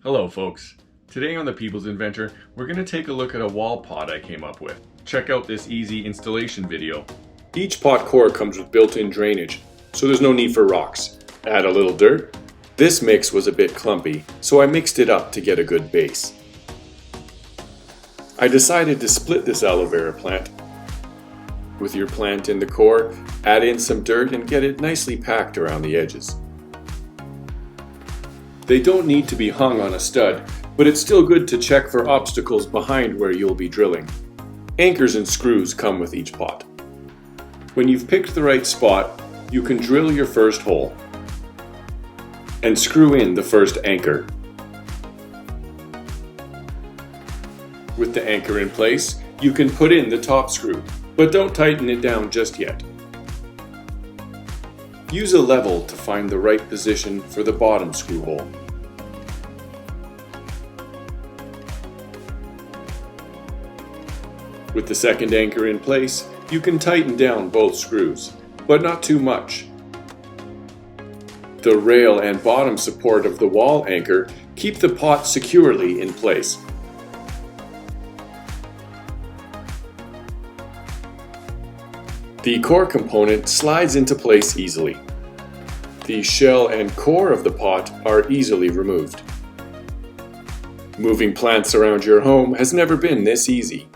Hello folks. Today on The People's Inventor, we're going to take a look at a wall pot I came up with. Check out this easy installation video. Each pot core comes with built-in drainage, so there's no need for rocks. Add a little dirt. This mix was a bit clumpy, so I mixed it up to get a good base. I decided to split this aloe vera plant. With your plant in the core, add in some dirt and get it nicely packed around the edges. They don't need to be hung on a stud, but it's still good to check for obstacles behind where you'll be drilling. Anchors and screws come with each pot. When you've picked the right spot, you can drill your first hole and screw in the first anchor. With the anchor in place, you can put in the top screw, but don't tighten it down just yet. Use a level to find the right position for the bottom screw hole. With the second anchor in place, you can tighten down both screws, but not too much. The rail and bottom support of the wall anchor keep the pot securely in place. The core component slides into place easily. The shell and core of the pot are easily removed. Moving plants around your home has never been this easy.